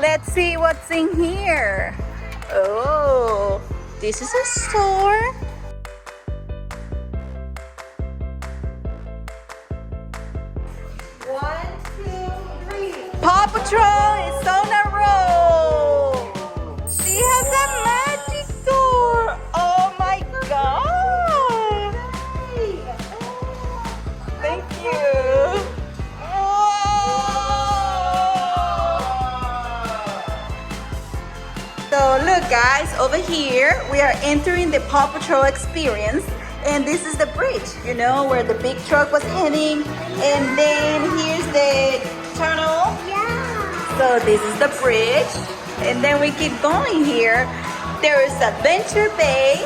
Let's see what's in here. Oh, this is a store. One, two, three. PAW Patrol is on a roll. She has a magic door. Oh my God. Thank you. So look guys, over here we are entering the PAW Patrol Experience, and this is the bridge, you know, where the big truck was heading, and then here's the tunnel. Yeah. So this is the bridge, and then we keep going here. There is Adventure Bay,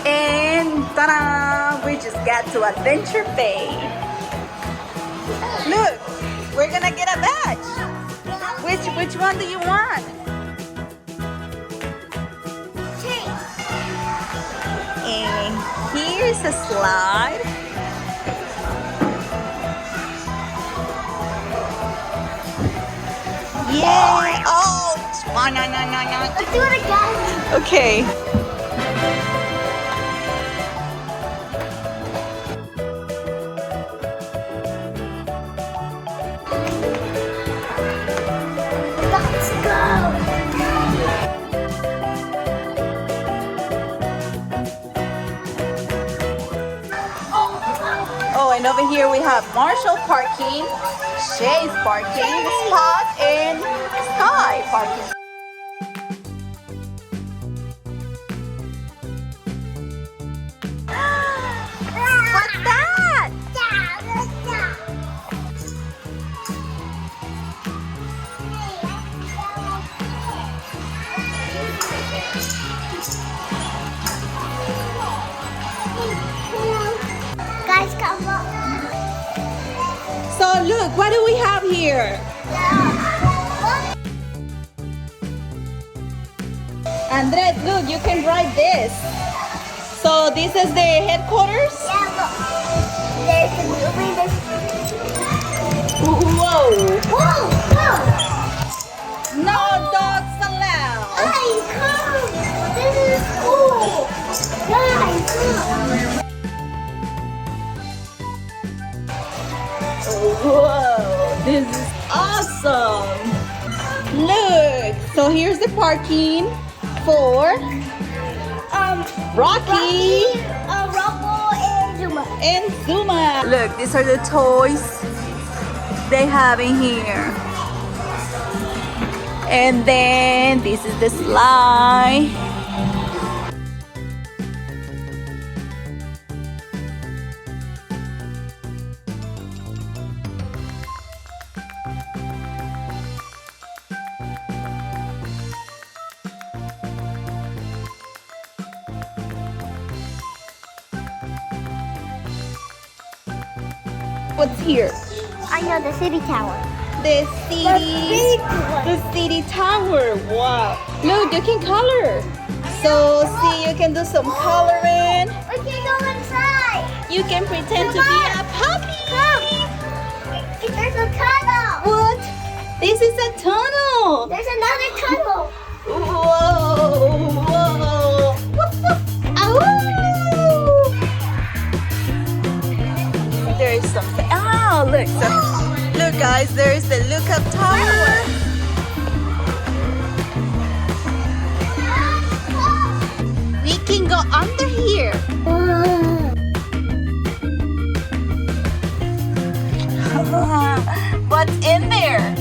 and ta-da! We just got to Adventure Bay. Look, we're gonna get a badge. Which one do you want? And here's a slide. Yeah! Oh! No. Let's do it again. Okay. Let's go. Oh, and over here we have Marshall parking, Shay's parking spot, and Sky parking. What's that? Guys, come on. So look, what do we have here? Andres, look, you can ride this. So this is the headquarters? Yeah, look. There's a movie. Whoa! Whoa, whoa. No dogs allowed. Hey, come. This is cool. Guys, come. Whoa, this is awesome. Look, so here's the parking for Rocky Rumble and Zuma. and Zuma. Look, these are the toys they have in here. And then this is the slide. What's here? I know the city tower. The city tower. Wow. Look, you can color. So see, you can do some coloring. We can go inside. You can pretend to be a puppy. There's a tunnel. What? This is a tunnel. There's another tunnel. Whoa, whoa. Woof, woof. Ow. There is something. Oh, look. Look, guys, there is the lookup tower. We can go under here. What's in there?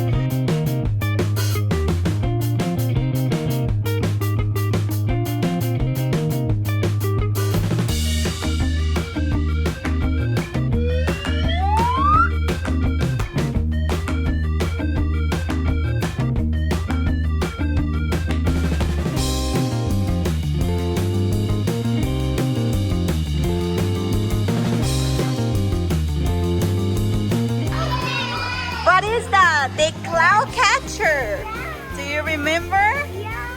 What is that? The cloud catcher. Do you remember? Yeah.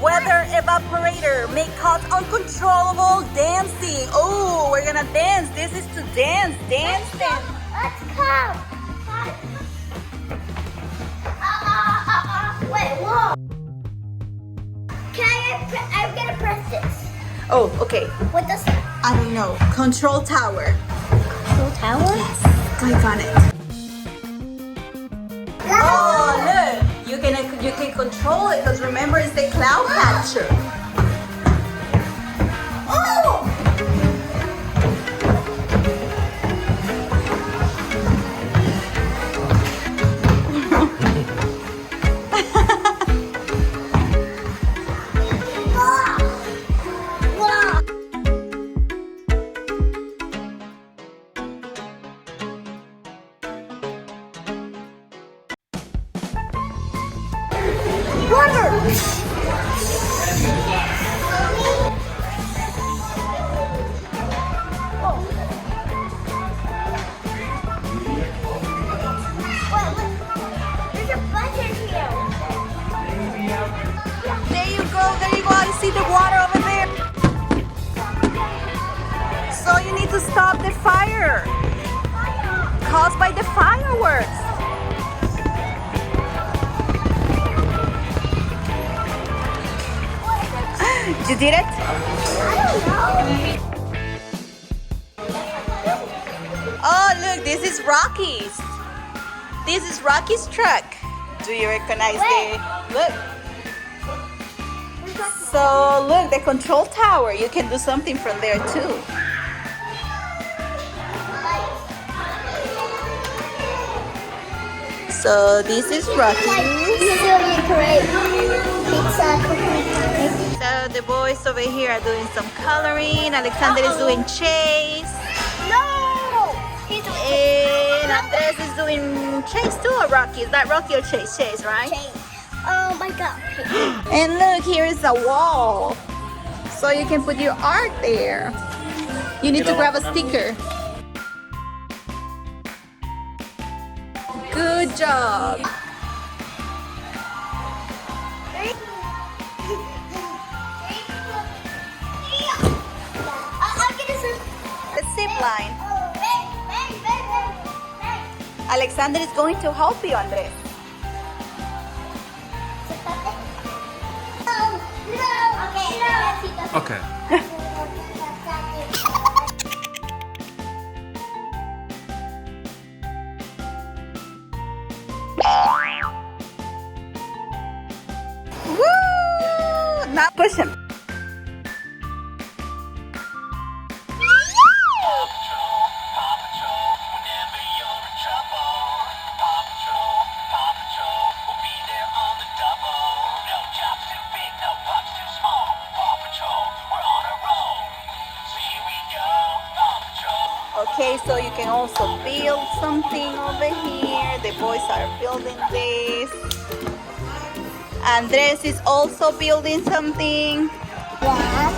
Weather evaporator may cause uncontrollable dancing. Oh, we're gonna dance. This is to dance. Dance. Let's go. Oh, okay. What does that? I don't know. Control tower. Control tower? Click on it. Oh, look. You can control it because remember it's the cloud catcher. Oh! There's a button here. There you go. I see the water over there. So you need to stop the fire caused by the fireworks. You did it? I don't know. Oh, look, this is Rocky's. This is Rocky's truck. Do you recognize look? So, look, the control tower. You can do something from there too. So, this is Rocky. So, the boys over here are doing some coloring. Alexander is doing chase. No! He's And Andres is doing Chase too, or Rocky? Is that Rocky or Chase? Chase, right? Oh my god. And look, here is a wall. So you can put your art there. You need to grab a sticker. Good job. The zip line. Alexander is going to help you, Andres. Okay. Woo! Now push him. Okay, so you can also build something over here. The boys are building this. Andres is also building something. 1,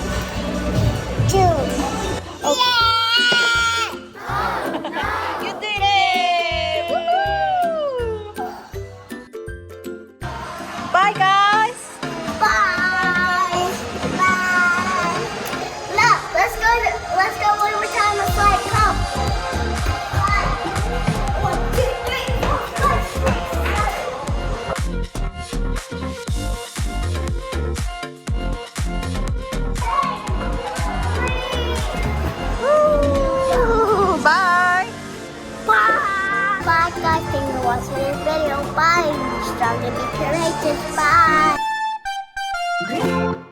2. You did it! Woohoo! Bye, guys. Bye. Bye. No, let's go one more time. Let's like come. 1, 2, 3, 4, 5, 6, 7. Woo! Bye. Bye. Bye, guys. Thank you for watching this video. Bye. Strong to be courageous. Bye.